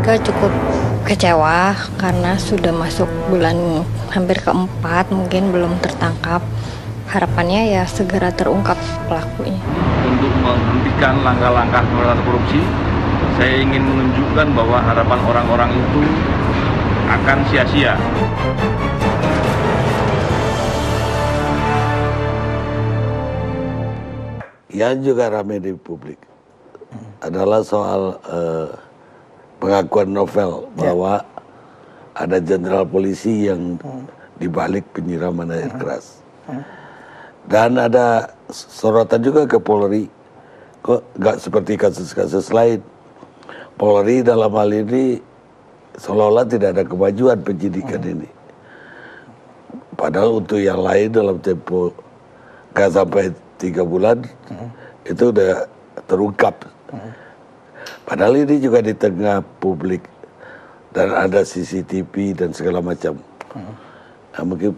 keluarga cukup kecewa karena sudah masuk bulan hampir keempat, mungkin belum tertangkap. Harapannya ya segera terungkap pelakunya. Untuk menghentikan langkah-langkah pemberantasan korupsi, saya ingin menunjukkan bahwa harapan orang-orang itu akan sia-sia. Yang juga ramai di publik adalah soal pengakuan Novel bahwa ada jenderal polisi yang dibalik penyiraman air keras. Dan ada sorotan juga ke Polri, kok nggak seperti kasus-kasus lain. Polri dalam hal ini seolah-olah tidak ada kemajuan penyidikan ini. Padahal untuk yang lain dalam tempo nggak sampai 3 bulan itu udah terungkap. Padahal ini juga di tengah publik dan ada CCTV dan segala macam. Nah, mungkin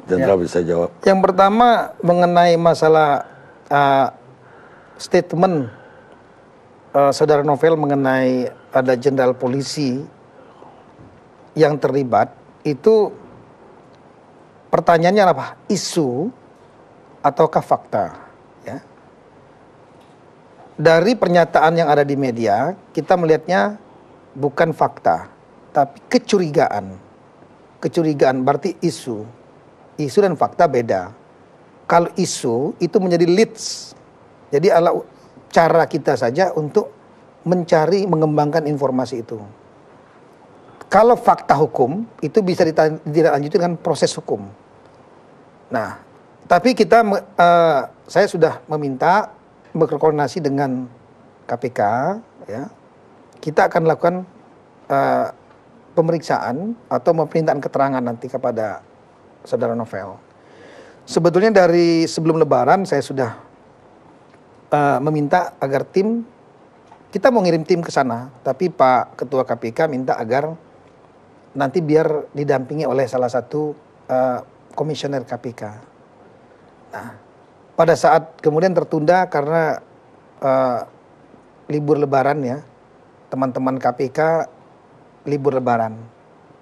Jenderal bisa jawab. Yang pertama mengenai masalah statement Saudara Novel mengenai ada jenderal polisi yang terlibat, itu pertanyaannya apa? Isu ataukah fakta? Ya. Dari pernyataan yang ada di media, kita melihatnya bukan fakta, tapi kecurigaan. Kecurigaan berarti isu. Isu dan fakta beda. Kalau isu itu menjadi leads. Jadi cara kita saja untuk mencari, mengembangkan informasi itu. Kalau fakta hukum itu bisa ditindaklanjuti dengan proses hukum. Nah, tapi saya sudah meminta berkoordinasi dengan KPK, ya. Kita akan lakukan pemeriksaan atau permintaan keterangan nanti kepada Saudara Novel. Sebetulnya dari sebelum Lebaran saya sudah meminta agar kita mau ngirim tim ke sana, tapi Pak Ketua KPK minta agar nanti biar didampingi oleh salah satu komisioner KPK. Nah, pada saat kemudian tertunda karena libur Lebaran ya, teman-teman KPK libur Lebaran,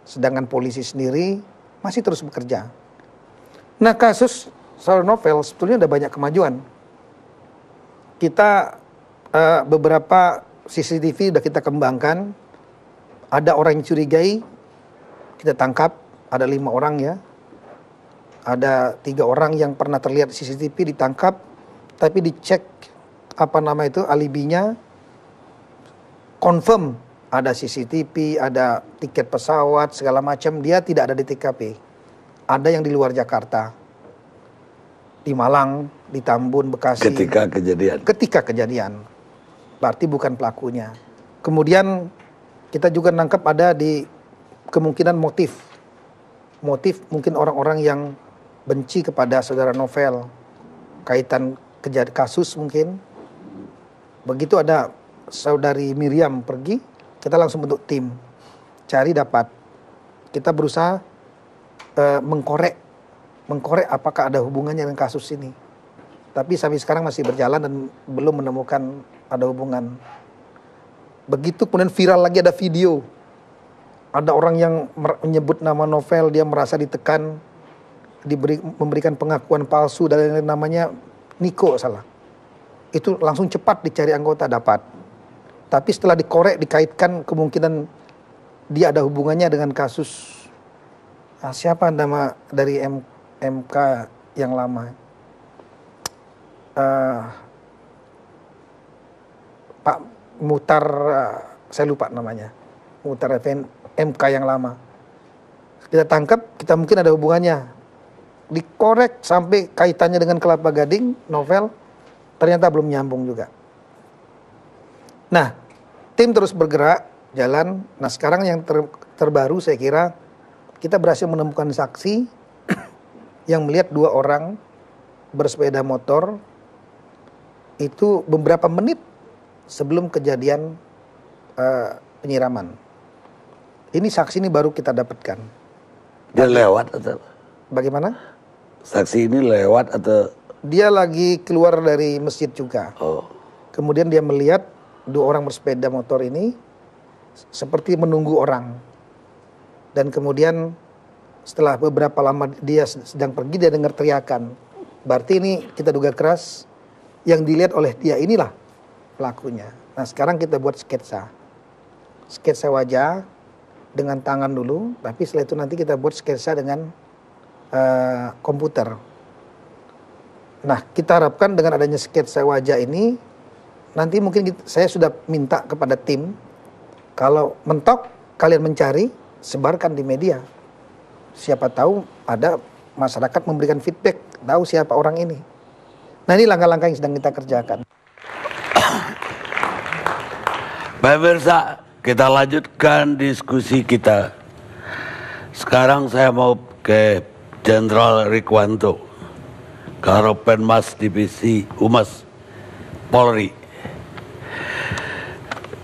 sedangkan polisi sendiri masih terus bekerja. Nah, kasus Saudara Novel sebetulnya ada banyak kemajuan. Kita beberapa CCTV sudah kita kembangkan. Ada orang yang curigai, kita tangkap. Ada 5 orang ya. Ada 3 orang yang pernah terlihat CCTV ditangkap, tapi dicek alibinya, confirm. Ada CCTV, ada tiket pesawat, segala macam. Dia tidak ada di TKP. Ada yang di luar Jakarta. Di Malang, di Tambun, Bekasi. Ketika kejadian. Berarti bukan pelakunya. Kemudian kita juga nangkap ada di kemungkinan motif. Motif mungkin orang-orang yang benci kepada Saudara Novel. Kaitan kasus mungkin. Begitu ada Saudari Miriam pergi, kita langsung bentuk tim, cari dapat. Kita berusaha mengkorek apakah ada hubungannya dengan kasus ini. Tapi sampai sekarang masih berjalan dan belum menemukan ada hubungan. Begitu kemudian viral lagi ada video. Ada orang yang menyebut nama Novel, dia merasa ditekan, memberikan pengakuan palsu dan namanya Niko salah. Itu langsung cepat dicari anggota, dapat. Tapi setelah dikorek, dikaitkan kemungkinan dia ada hubungannya dengan kasus siapa nama dari MK yang lama, Pak Mutar, saya lupa namanya, Mutar MK yang lama. Kita tangkap, kita mungkin ada hubungannya. Dikorek sampai kaitannya dengan Kelapa Gading, Novel, ternyata belum nyambung juga. Nah, tim terus bergerak, jalan. Nah, sekarang yang terbaru saya kira kita berhasil menemukan saksi yang melihat 2 orang bersepeda motor itu beberapa menit sebelum kejadian penyiraman. Ini saksi ini baru kita dapatkan. Dia lewat atau bagaimana? Saksi ini lewat atau dia lagi keluar dari masjid juga. Oh. Kemudian dia melihat 2 orang bersepeda motor ini seperti menunggu orang. Dan kemudian setelah beberapa lama dia sedang pergi, dia dengar teriakan. Berarti ini kita duga keras, yang dilihat oleh dia inilah pelakunya. Nah sekarang kita buat sketsa wajah dengan tangan dulu, tapi setelah itu nanti kita buat sketsa dengan komputer. Nah kita harapkan dengan adanya sketsa wajah ini, nanti mungkin saya sudah minta kepada tim, kalau mentok kalian mencari, sebarkan di media. Siapa tahu ada masyarakat memberikan feedback, tahu siapa orang ini. Nah ini langkah-langkah yang sedang kita kerjakan. Pemirsa, kita lanjutkan diskusi kita. Sekarang saya mau ke Jenderal Rikwanto, Karopenmas Divisi Humas Polri.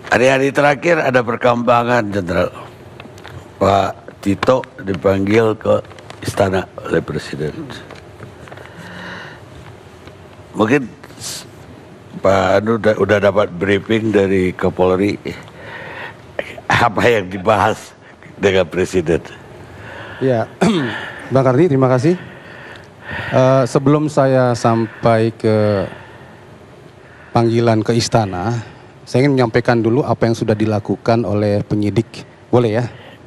Hari-hari terakhir ada perkembangan, Jenderal. Pak Tito dipanggil ke istana oleh Presiden. Mungkin Pak Anu udah dapat briefing dari Kapolri apa yang dibahas dengan Presiden. Ya, Bang Kardi, terima kasih. Sebelum saya sampai ke panggilan ke istana, saya ingin menyampaikan dulu apa yang sudah dilakukan oleh penyidik. Boleh ya?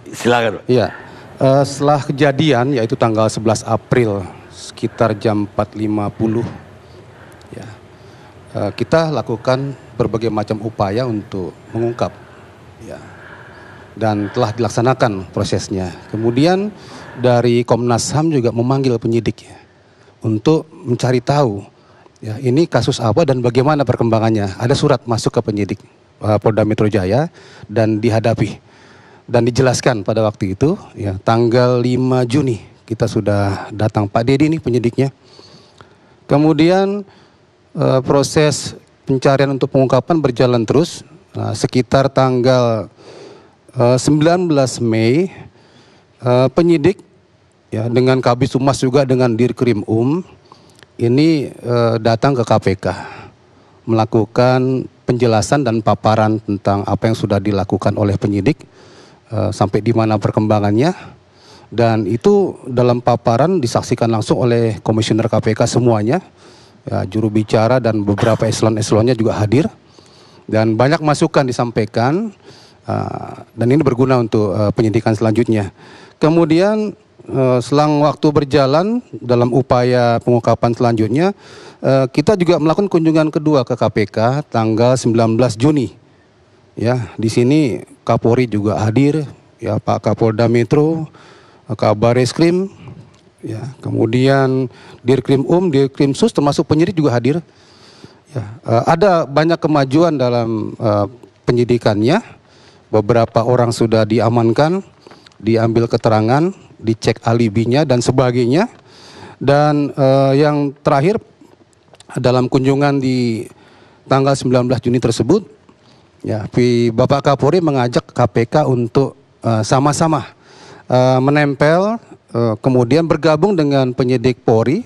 Silakan. Iya. Setelah kejadian, yaitu tanggal 11 April, sekitar jam 4.50, ya, kita lakukan berbagai macam upaya untuk mengungkap. Ya. Dan telah dilaksanakan prosesnya. Kemudian dari Komnas HAM juga memanggil penyidik ya, untuk mencari tahu ya, ini kasus apa dan bagaimana perkembangannya. Ada surat masuk ke penyidik Polda Metro Jaya dan dihadapi dan dijelaskan pada waktu itu ya, tanggal 5 Juni kita sudah datang, Pak Dedi ini penyidiknya. Kemudian proses pencarian untuk pengungkapan berjalan terus. Sekitar tanggal 19 Mei penyidik ya, dengan Kabid Humas juga dengan Dirkrim ini datang ke KPK melakukan penjelasan dan paparan tentang apa yang sudah dilakukan oleh penyidik, sampai di mana perkembangannya, dan itu dalam paparan disaksikan langsung oleh Komisioner KPK semuanya, ya, juru bicara dan beberapa eselon-eselonnya juga hadir, dan banyak masukan disampaikan. Dan ini berguna untuk penyidikan selanjutnya. Kemudian selang waktu berjalan dalam upaya pengungkapan selanjutnya, kita juga melakukan kunjungan kedua ke KPK tanggal 19 Juni. Ya, di sini Kapolri juga hadir, ya, Pak Kapolda Metro, Kabar Reskrim, ya, kemudian Dirkrim Dirkrim Sus termasuk penyidik juga hadir. Ya, ada banyak kemajuan dalam penyidikannya. Beberapa orang sudah diamankan, diambil keterangan, dicek alibinya dan sebagainya. Dan yang terakhir dalam kunjungan di tanggal 19 Juni tersebut, ya, Bapak Kapolri mengajak KPK untuk sama-sama menempel, kemudian bergabung dengan penyidik Polri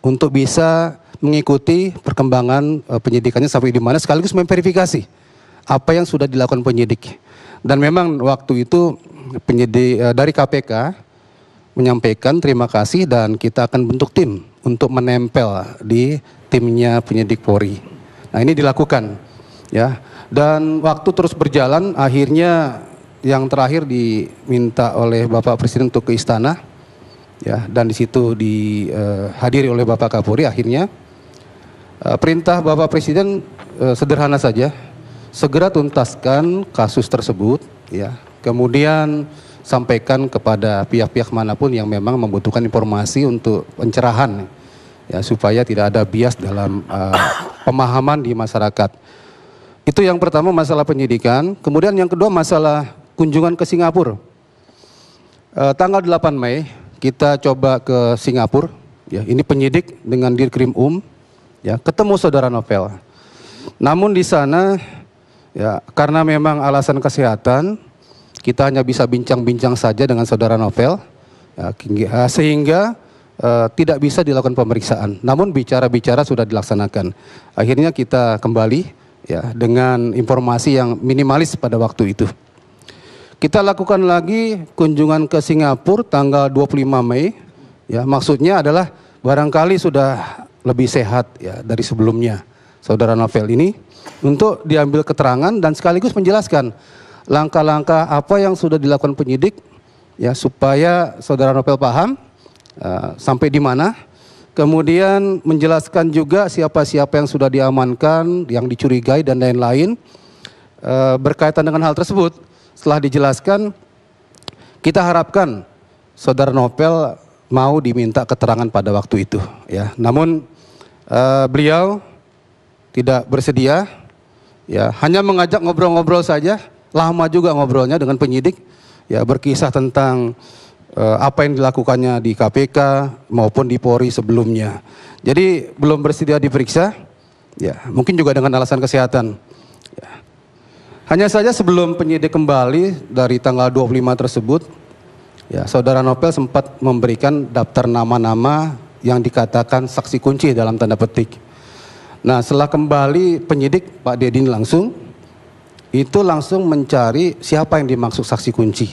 untuk bisa mengikuti perkembangan penyidikannya sampai di mana, sekaligus memverifikasi apa yang sudah dilakukan penyidik. Dan memang waktu itu penyidik dari KPK menyampaikan terima kasih dan kita akan bentuk tim untuk menempel di timnya penyidik Polri. Nah ini dilakukan ya, dan waktu terus berjalan, akhirnya yang terakhir diminta oleh Bapak Presiden untuk ke istana ya, dan di situ dihadiri oleh Bapak Kapolri. Akhirnya perintah Bapak Presiden sederhana saja, segera tuntaskan kasus tersebut ya, kemudian sampaikan kepada pihak-pihak manapun yang memang membutuhkan informasi untuk pencerahan ya, supaya tidak ada bias dalam pemahaman di masyarakat. Itu yang pertama, masalah penyidikan. Kemudian yang kedua, masalah kunjungan ke Singapura. Tanggal 8 Mei kita coba ke Singapura ya, ini penyidik dengan Dirkrim ya, ketemu saudara Novel. Namun di sana ya, karena memang alasan kesehatan, kita hanya bisa bincang-bincang saja dengan saudara Novel ya, sehingga tidak bisa dilakukan pemeriksaan. Namun bicara-bicara sudah dilaksanakan. Akhirnya kita kembali ya dengan informasi yang minimalis pada waktu itu. Kita lakukan lagi kunjungan ke Singapura tanggal 25 Mei. Ya, maksudnya adalah barangkali sudah lebih sehat ya dari sebelumnya saudara novel ini, untuk diambil keterangan dan sekaligus menjelaskan langkah-langkah apa yang sudah dilakukan penyidik ya, supaya saudara novel paham sampai di mana. Kemudian menjelaskan juga siapa-siapa yang sudah diamankan, yang dicurigai dan lain-lain. Berkaitan dengan hal tersebut, setelah dijelaskan, kita harapkan saudara novel mau diminta keterangan pada waktu itu ya. Namun beliau tidak bersedia ya, hanya mengajak ngobrol-ngobrol saja. Lama juga ngobrolnya dengan penyidik ya, berkisah tentang apa yang dilakukannya di KPK maupun di Polri sebelumnya. Jadi belum bersedia diperiksa ya, mungkin juga dengan alasan kesehatan ya. Hanya saja sebelum penyidik kembali dari tanggal 25 tersebut ya, saudara novel sempat memberikan daftar nama-nama yang dikatakan saksi kunci dalam tanda petik. Nah, setelah kembali penyidik Pak Dedin langsung mencari siapa yang dimaksud saksi kunci,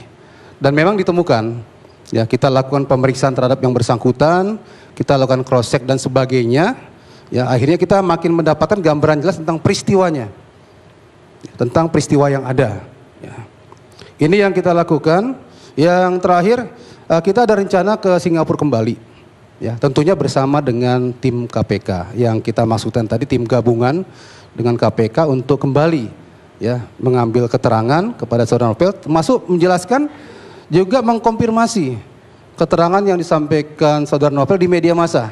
dan memang ditemukan. Ya, kita lakukan pemeriksaan terhadap yang bersangkutan, kita lakukan cross check dan sebagainya. Ya, akhirnya kita makin mendapatkan gambaran jelas tentang peristiwanya, tentang peristiwa yang ada. Ya. Ini yang kita lakukan. Yang terakhir, kita ada rencana ke Singapura kembali. Ya, tentunya bersama dengan tim KPK yang kita maksudkan tadi, tim gabungan dengan KPK untuk kembali ya mengambil keterangan kepada saudara novel, termasuk menjelaskan juga mengkonfirmasi keterangan yang disampaikan saudara novel di media massa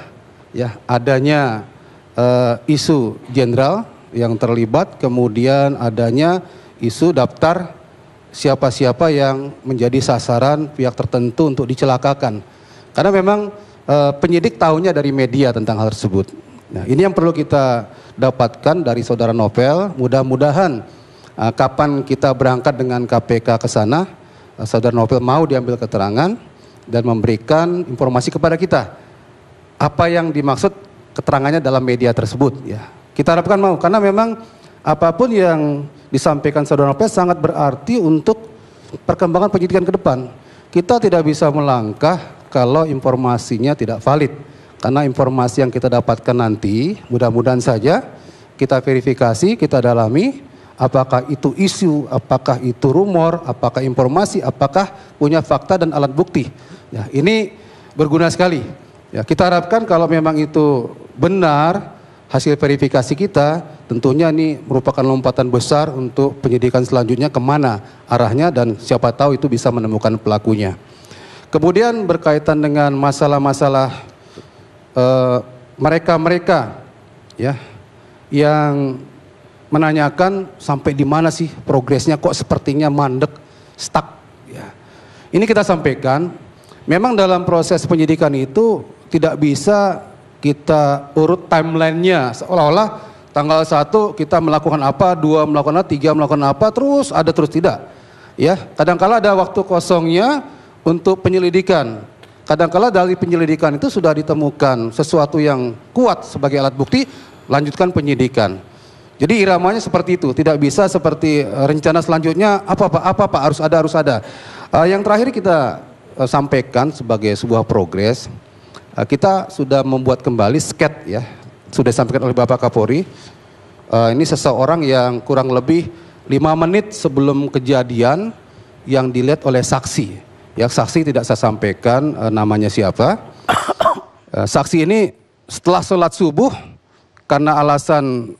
ya, adanya isu jenderal yang terlibat, kemudian adanya isu daftar siapa-siapa yang menjadi sasaran pihak tertentu untuk dicelakakan. Karena memang penyidik tahunya dari media tentang hal tersebut. Nah, ini yang perlu kita dapatkan dari saudara novel. Mudah-mudahan kapan kita berangkat dengan KPK ke sana, saudara novel mau diambil keterangan dan memberikan informasi kepada kita apa yang dimaksud keterangannya dalam media tersebut ya. Kita harapkan mau, karena memang apapun yang disampaikan saudara novel sangat berarti untuk perkembangan penyidikan ke depan. Kita tidak bisa melangkah kalau informasinya tidak valid, karena informasi yang kita dapatkan nanti mudah-mudahan saja kita verifikasi, kita dalami apakah itu isu, apakah itu rumor, apakah informasi, apakah punya fakta dan alat bukti. Ya, ini berguna sekali. Ya, kita harapkan kalau memang itu benar hasil verifikasi kita, tentunya ini merupakan lompatan besar untuk penyidikan selanjutnya, kemana arahnya, dan siapa tahu itu bisa menemukan pelakunya. Kemudian berkaitan dengan masalah-masalah mereka-mereka ya yang menanyakan sampai di mana sih progresnya, kok sepertinya mandek, stuck ya. Ini kita sampaikan, memang dalam proses penyidikan itu tidak bisa kita urut timelinenya seolah-olah tanggal 1 kita melakukan apa, 2 melakukan apa, 3 melakukan apa, terus tidak. Ya, kadangkala ada waktu kosongnya untuk penyelidikan. Kadangkala dari penyelidikan itu sudah ditemukan sesuatu yang kuat sebagai alat bukti, lanjutkan penyidikan. Jadi iramanya seperti itu, tidak bisa seperti rencana selanjutnya apa Pak harus ada. Yang terakhir kita sampaikan sebagai sebuah progres, kita sudah membuat kembali sket ya, sudah disampaikan oleh Bapak Kapolri. Ini seseorang yang kurang lebih 5 menit sebelum kejadian yang dilihat oleh saksi. Ya, saksi tidak saya sampaikan namanya siapa. Saksi ini setelah sholat subuh karena alasan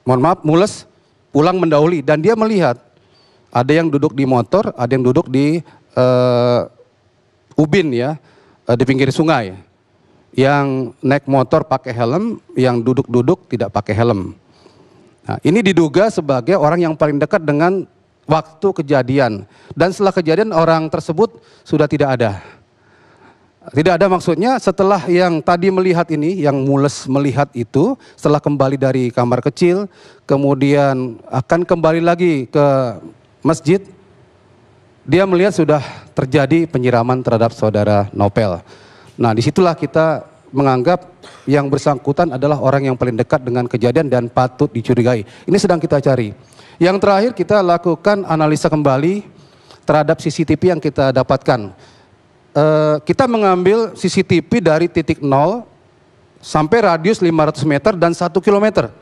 mohon maaf, mules, pulang mendahului, dan dia melihat ada yang duduk di motor, ada yang duduk di ubin ya, di pinggir sungai. Yang naik motor pakai helm, yang duduk-duduk tidak pakai helm. Nah, ini diduga sebagai orang yang paling dekat dengan waktu kejadian. Dan setelah kejadian orang tersebut sudah tidak ada. Tidak ada maksudnya setelah yang tadi melihat ini, yang mules melihat itu, setelah kembali dari kamar kecil, kemudian akan kembali lagi ke masjid, dia melihat sudah terjadi penyiraman terhadap saudara novel. Nah, disitulah kita menganggap yang bersangkutan adalah orang yang paling dekat dengan kejadian dan patut dicurigai. Ini sedang kita cari. Yang terakhir kita lakukan analisa kembali terhadap CCTV yang kita dapatkan. Kita mengambil CCTV dari titik 0 sampai radius 500 meter dan 1 kilometer.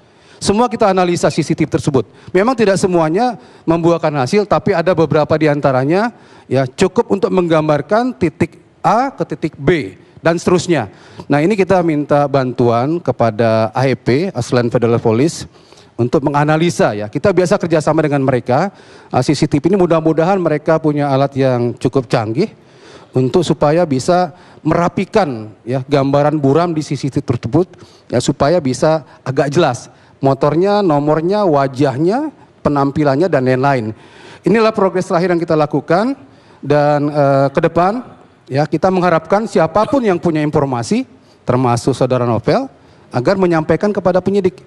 Semua kita analisa CCTV tersebut. Memang tidak semuanya membuahkan hasil, tapi ada beberapa di antaranya ya cukup untuk menggambarkan titik A ke titik B dan seterusnya. Nah, ini kita minta bantuan kepada AEP, Australian Federal Police, untuk menganalisa ya. Kita biasa kerjasama dengan mereka. CCTV ini mudah-mudahan mereka punya alat yang cukup canggih untuk supaya bisa merapikan ya gambaran buram di CCTV tersebut ya supaya bisa agak jelas motornya, nomornya, wajahnya, penampilannya dan lain-lain. Inilah progres terakhir yang kita lakukan dan ke depan ya kita mengharapkan siapapun yang punya informasi termasuk saudara Novel agar menyampaikan kepada penyidik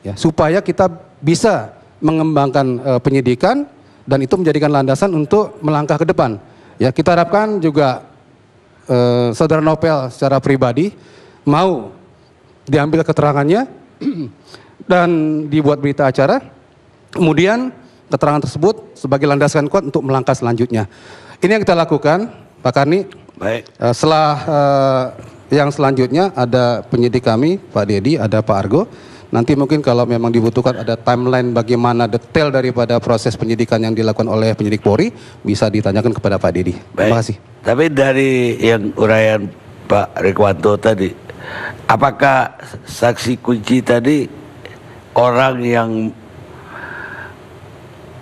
ya supaya kita bisa mengembangkan penyidikan dan itu menjadikan landasan untuk melangkah ke depan. Ya, kita harapkan juga saudara Novel secara pribadi mau diambil keterangannya dan dibuat berita acara. Kemudian keterangan tersebut sebagai landasan kuat untuk melangkah selanjutnya. Ini yang kita lakukan, Pak Karni. Baik. Setelah yang selanjutnya ada penyidik kami, Pak Dedi, ada Pak Argo. Nanti mungkin kalau memang dibutuhkan ada timeline bagaimana detail daripada proses penyidikan yang dilakukan oleh penyidik Polri, bisa ditanyakan kepada Pak Dedi. Terima kasih. Tapi dari yang uraian Pak Rikwanto tadi, apakah saksi kunci tadi orang yang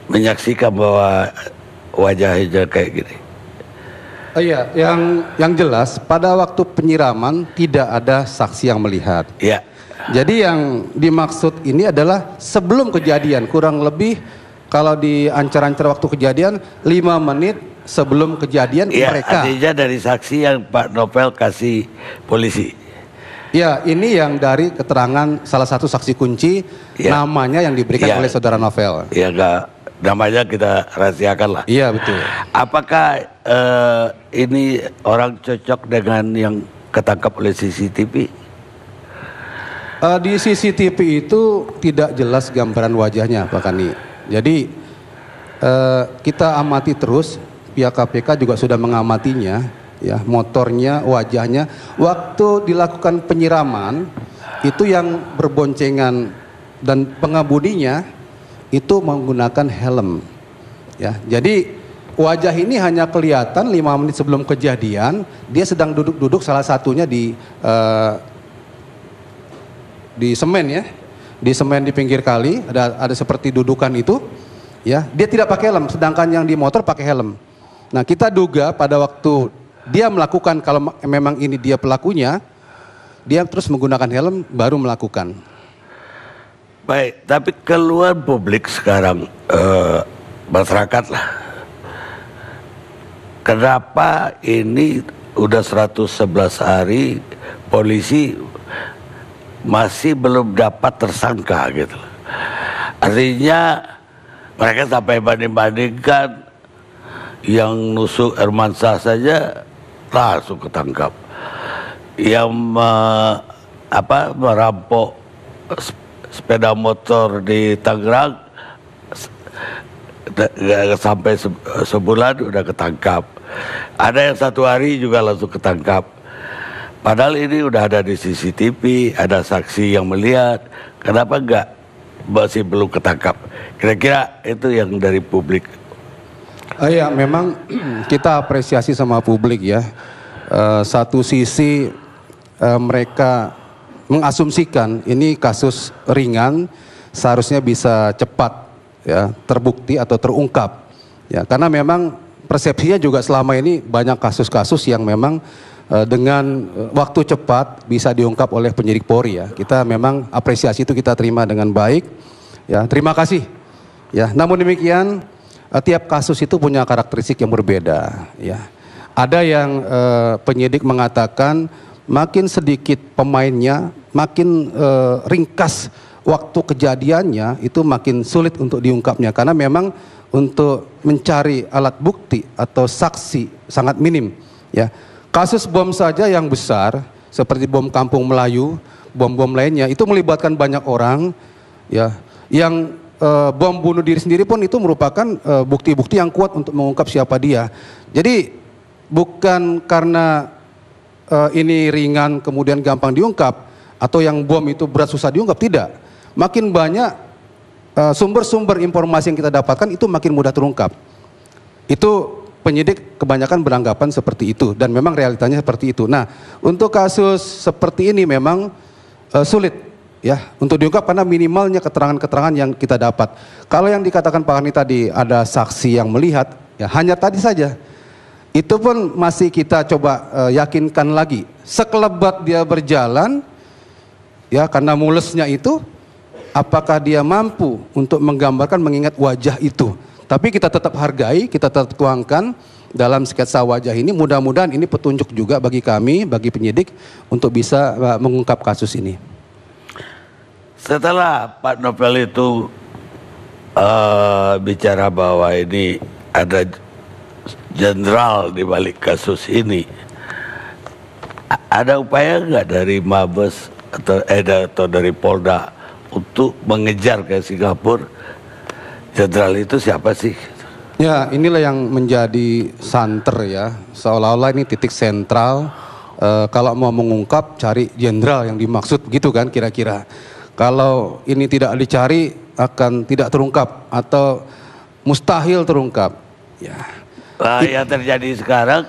menyaksikan bahwa wajahnya kayak gini? Iya, yang jelas pada waktu penyiraman tidak ada saksi yang melihat. Iya. Jadi yang dimaksud ini adalah sebelum kejadian, kurang lebih kalau di ancar-ancar waktu kejadian 5 menit sebelum kejadian mereka. Artinya dari saksi yang Pak Novel kasih polisi. Ya, ini yang dari keterangan salah satu saksi kunci namanya yang diberikan oleh saudara Novel. Iya, enggak, namanya kita rahasiakan lah. Iya, betul. Apakah ini orang cocok dengan yang ketangkap oleh CCTV? Di CCTV itu tidak jelas gambaran wajahnya, Pak Kani. Jadi kita amati terus, pihak KPK juga sudah mengamatinya, ya motornya, wajahnya. Waktu dilakukan penyiraman itu yang berboncengan dan pengemudinya itu menggunakan helm. Ya, jadi wajah ini hanya kelihatan 5 menit sebelum kejadian, dia sedang duduk-duduk salah satunya di semen ya, di semen di pinggir kali ada seperti dudukan itu, ya dia tidak pakai helm, sedangkan yang di motor pakai helm. Nah kita duga pada waktu dia melakukan, kalau memang ini dia pelakunya, dia terus menggunakan helm baru melakukan. Baik, tapi keluar publik sekarang masyarakat lah, kenapa ini udah 111 hari polisi masih belum dapat tersangka gitu. Artinya mereka sampai banding-bandingkan yang nusuk Hermansyah saja langsung ketangkap. Yang merampok sepeda motor di Tangerang sampai sebulan udah ketangkap. Ada yang 1 hari juga langsung ketangkap. Padahal ini udah ada di CCTV, ada saksi yang melihat. Kenapa enggak masih belum ketangkap? Kira-kira itu yang dari publik. Ya memang kita apresiasi sama publik ya. Satu sisi mereka mengasumsikan ini kasus ringan, seharusnya bisa cepat ya terbukti atau terungkap. Ya karena memang persepsinya juga selama ini banyak kasus-kasus yang memang dengan waktu cepat bisa diungkap oleh penyidik Polri ya. Kita memang apresiasi itu kita terima dengan baik. Ya, terima kasih. Ya, namun demikian tiap kasus itu punya karakteristik yang berbeda ya. Ada yang penyidik mengatakan makin sedikit pemainnya, makin ringkas waktu kejadiannya itu makin sulit untuk diungkapnya karena memang untuk mencari alat bukti atau saksi sangat minim ya. Kasus bom saja yang besar seperti bom Kampung Melayu, bom-bom lainnya itu melibatkan banyak orang ya yang bom bunuh diri sendiri pun itu merupakan bukti-bukti yang kuat untuk mengungkap siapa dia. Jadi bukan karena ini ringan kemudian gampang diungkap, atau yang bom itu berat susah diungkap, tidak. Makin banyak sumber-sumber informasi yang kita dapatkan itu makin mudah terungkap. Itu penyidik kebanyakan beranggapan seperti itu, dan memang realitanya seperti itu. Nah, untuk kasus seperti ini memang sulit ya untuk diungkap karena minimalnya keterangan-keterangan yang kita dapat. Kalau yang dikatakan Pak Hani tadi ada saksi yang melihat, ya hanya tadi saja. Itu pun masih kita coba yakinkan lagi. Sekelebat dia berjalan, ya karena mulesnya itu, apakah dia mampu untuk menggambarkan, mengingat wajah itu. Tapi kita tetap hargai, kita tetap tuangkan dalam sketsa wajah ini. Mudah-mudahan ini petunjuk juga bagi kami, bagi penyidik untuk bisa mengungkap kasus ini. Setelah Pak Novel itu bicara bahwa ini ada jenderal di balik kasus ini, ada upaya nggak dari Mabes atau dari Polda untuk mengejar ke Singapura? Jenderal itu siapa sih? Ya, inilah yang menjadi santer ya, seolah-olah ini titik sentral. Kalau mau mengungkap, cari jenderal yang dimaksud, gitu kan kira-kira. Kalau ini tidak dicari, akan tidak terungkap atau mustahil terungkap. Ya. Yang terjadi sekarang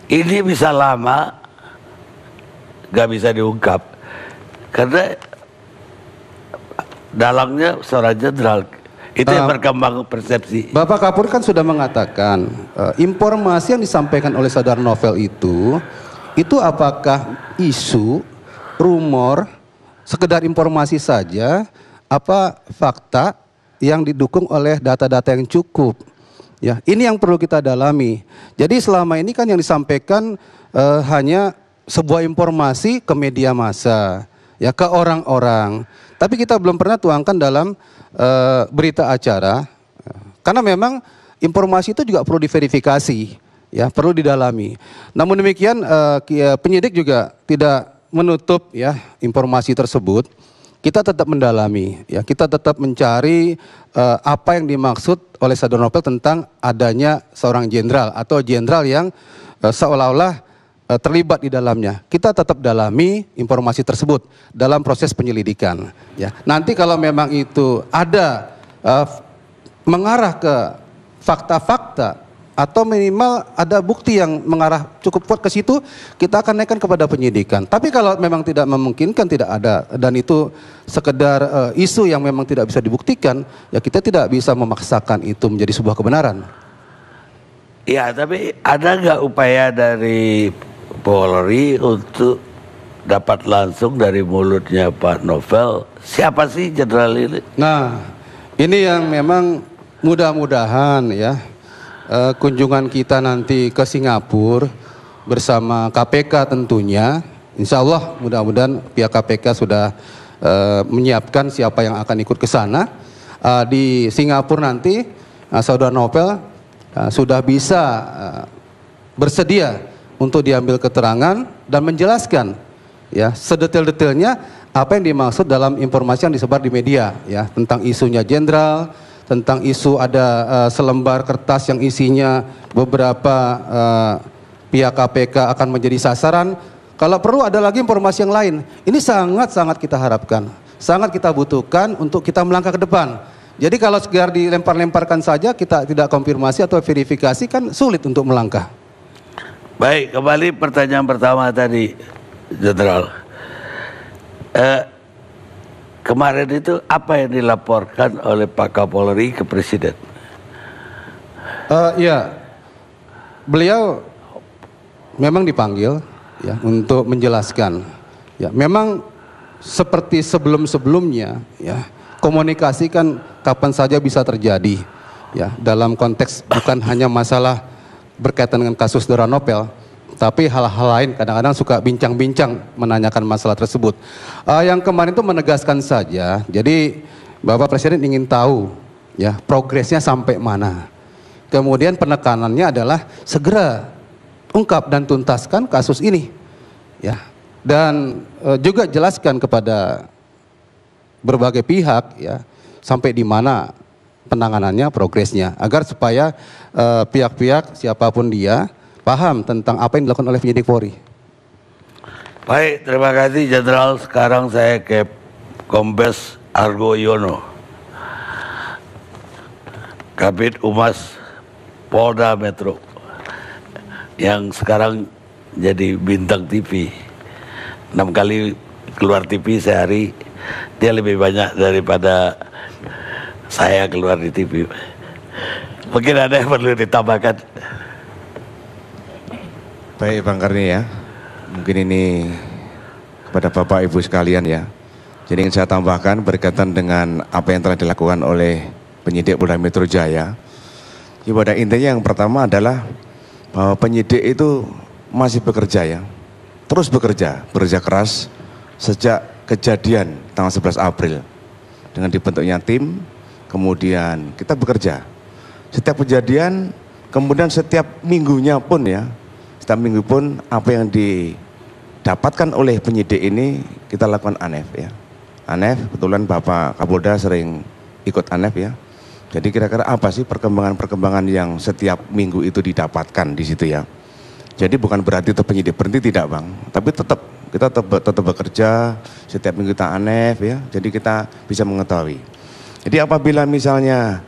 ini bisa lama gak bisa diungkap karena dalangnya seorang jenderal. Itu yang berkembang persepsi. Bapak Kapolri kan sudah mengatakan informasi yang disampaikan oleh saudara Novel itu apakah isu, rumor, sekedar informasi saja, apa fakta yang didukung oleh data-data yang cukup. Ya, ini yang perlu kita dalami. Jadi selama ini kan yang disampaikan hanya sebuah informasi ke media massa, ya ke orang-orang. Tapi kita belum pernah tuangkan dalam berita acara, karena memang informasi itu juga perlu diverifikasi, ya perlu didalami. Namun demikian penyidik juga tidak menutup ya informasi tersebut. Kita tetap mendalami, ya kita tetap mencari apa yang dimaksud oleh saudara Novel tentang adanya seorang jenderal atau jenderal yang seolah-olah terlibat di dalamnya. Kita tetap dalami informasi tersebut dalam proses penyelidikan. Ya, nanti kalau memang itu ada mengarah ke fakta-fakta atau minimal ada bukti yang mengarah cukup kuat ke situ, kita akan naikkan kepada penyidikan. Tapi kalau memang tidak memungkinkan, tidak ada, dan itu sekedar isu yang memang tidak bisa dibuktikan, ya kita tidak bisa memaksakan itu menjadi sebuah kebenaran. Ya, tapi ada nggak upaya dari Polri untuk dapat langsung dari mulutnya Pak Novel siapa sih jenderal ini? Nah, ini yang memang mudah-mudahan ya kunjungan kita nanti ke Singapura bersama KPK tentunya, insya Allah mudah-mudahan pihak KPK sudah menyiapkan siapa yang akan ikut ke sana. Di Singapura nanti saudara Novel sudah bisa bersedia untuk diambil keterangan dan menjelaskan ya sedetail-detailnya apa yang dimaksud dalam informasi yang disebar di media ya tentang isunya jenderal, tentang isu ada selembar kertas yang isinya beberapa pihak KPK akan menjadi sasaran. Kalau perlu ada lagi informasi yang lain. Ini sangat-sangat kita harapkan, sangat kita butuhkan untuk kita melangkah ke depan. Jadi kalau sekedar dilempar-lemparkan saja, kita tidak konfirmasi atau verifikasi, kan sulit untuk melangkah. Baik, kembali pertanyaan pertama tadi, Jenderal. Kemarin itu apa yang dilaporkan oleh Pak Kapolri ke Presiden? Ya, beliau memang dipanggil ya untuk menjelaskan. Ya, memang seperti sebelum-sebelumnya ya, komunikasi kan kapan saja bisa terjadi. Ya, dalam konteks bukan hanya masalah berkaitan dengan kasus saudara Novel, tapi hal-hal lain kadang-kadang suka bincang-bincang menanyakan masalah tersebut. Yang kemarin itu menegaskan saja, jadi Bapak Presiden ingin tahu ya progresnya sampai mana. Kemudian penekanannya adalah segera ungkap dan tuntaskan kasus ini, ya. Dan juga jelaskan kepada berbagai pihak ya sampai di mana penanganannya, progresnya, agar supaya pihak-pihak siapapun dia paham tentang apa yang dilakukan oleh penyidik Polri. Baik, terima kasih Jenderal. Sekarang saya ke Kombes Argo Yono, Kabid Humas Polda Metro, yang sekarang jadi bintang TV. 6 kali keluar TV sehari, dia lebih banyak daripada saya keluar di TV. Mungkin ada yang perlu ditambahkan. Baik Bang Karni ya, mungkin ini kepada Bapak Ibu sekalian ya. Jadi ingin saya tambahkan berkaitan dengan apa yang telah dilakukan oleh penyidik Polda Metro Jaya. Jadi pada intinya yang pertama adalah bahwa penyidik itu masih bekerja ya, terus bekerja keras sejak kejadian tanggal 11 April dengan dibentuknya tim. Kemudian kita bekerja setiap kejadian, kemudian setiap minggunya pun ya, setiap minggu pun apa yang didapatkan oleh penyidik ini kita lakukan ANEF ya. ANEF, kebetulan Bapak Kapolda sering ikut ANEF ya. Jadi kira-kira apa sih perkembangan-perkembangan yang setiap minggu itu didapatkan di situ ya. Jadi bukan berarti itu penyidik berhenti, tidak Bang, tapi kita tetap bekerja setiap minggu kita ANEF ya. Jadi kita bisa mengetahui. Jadi apabila misalnya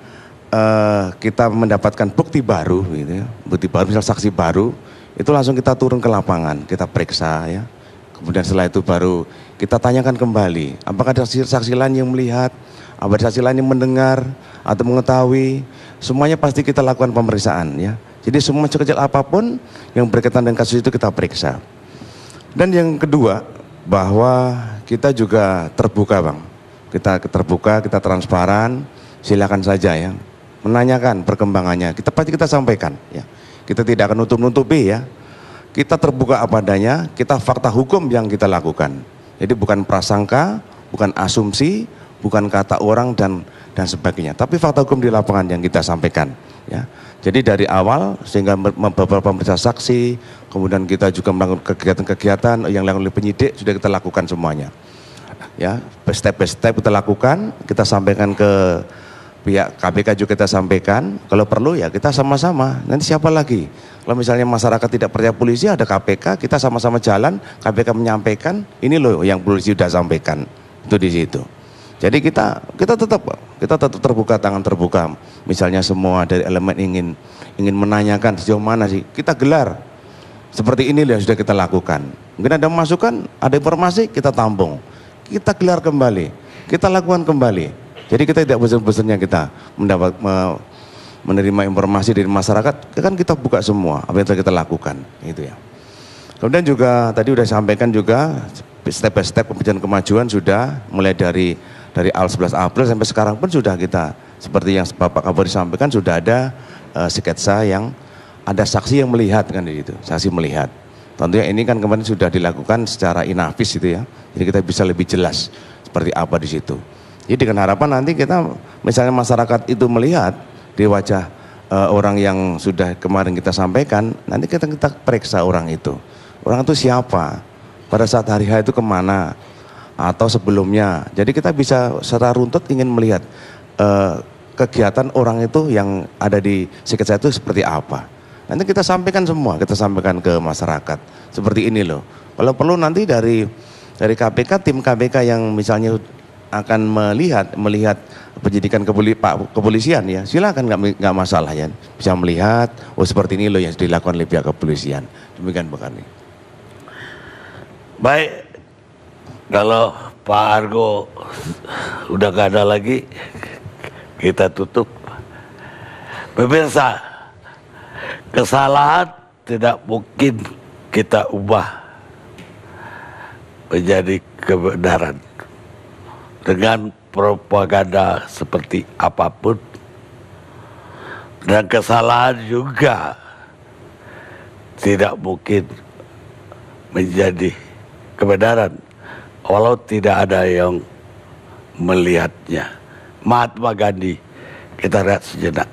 kita mendapatkan bukti baru, gitu ya, bukti baru, misal saksi baru, itu langsung kita turun ke lapangan, kita periksa ya. Kemudian setelah itu baru kita tanyakan kembali, apakah ada saksi lain yang melihat, apa ada saksi lain yang mendengar atau mengetahui, semuanya pasti kita lakukan pemeriksaan ya. Jadi semua sekecil apapun yang berkaitan dengan kasus itu kita periksa. Dan yang kedua, bahwa kita juga terbuka Bang. Kita terbuka, kita transparan, silakan saja ya, menanyakan perkembangannya. Pasti kita sampaikan ya. Kita tidak akan nutup-nutupi ya. Kita terbuka apa adanya, kita fakta hukum yang kita lakukan. Jadi bukan prasangka, bukan asumsi, bukan kata orang dan sebagainya. Tapi fakta hukum di lapangan yang kita sampaikan ya. Jadi dari awal sehingga beberapa pemeriksa saksi, kemudian kita juga melakukan kegiatan-kegiatan yang dilakukan oleh penyidik sudah kita lakukan semuanya. Ya, step by step kita lakukan, kita sampaikan ke pihak KPK juga kita sampaikan, kalau perlu ya kita sama-sama, nanti siapa lagi? Kalau misalnya masyarakat tidak percaya polisi, ada KPK, kita sama-sama jalan, KPK menyampaikan, ini loh yang polisi sudah sampaikan, itu di situ. Jadi kita tetap terbuka, tangan terbuka, misalnya semua dari elemen ingin menanyakan sejauh mana sih, kita gelar, seperti ini yang sudah kita lakukan. Mungkin ada masukan, ada informasi, kita tampung. Kita gelar kembali, kita lakukan kembali. Jadi kita tidak bosan-bosannya kita menerima informasi dari masyarakat, kan kita buka semua apa yang telah kita lakukan, itu ya. Kemudian juga tadi sudah sampaikan juga step by step pembicaraan kemajuan sudah mulai dari awal 11 April sampai sekarang pun sudah kita seperti yang Bapak Kapolri sampaikan sudah ada sketsa yang ada saksi yang melihat kan di situ, saksi melihat. Tentunya ini kan kemarin sudah dilakukan secara inafis itu ya, jadi kita bisa lebih jelas seperti apa di situ. Jadi dengan harapan nanti kita misalnya masyarakat itu melihat di wajah orang yang sudah kemarin kita sampaikan, nanti kita periksa orang itu siapa, pada saat hari H itu kemana, atau sebelumnya. Jadi kita bisa secara runtut ingin melihat kegiatan orang itu yang ada di sketsa itu seperti apa. Nanti kita sampaikan semua, kita sampaikan ke masyarakat. Seperti ini loh. Kalau perlu nanti dari KPK, tim KPK yang misalnya akan melihat penyidikan kepolisian ya, silakan, nggak masalah ya. Bisa melihat, oh seperti ini loh yang dilakukan oleh pihak kepolisian. Demikian Pak Karni. Baik, kalau Pak Argo udah gak ada lagi, kita tutup. Pemirsa, kesalahan tidak mungkin kita ubah menjadi kebenaran dengan propaganda seperti apapun, dan kesalahan juga tidak mungkin menjadi kebenaran walau tidak ada yang melihatnya. Mahatma Gandhi, kita lihat sejenak.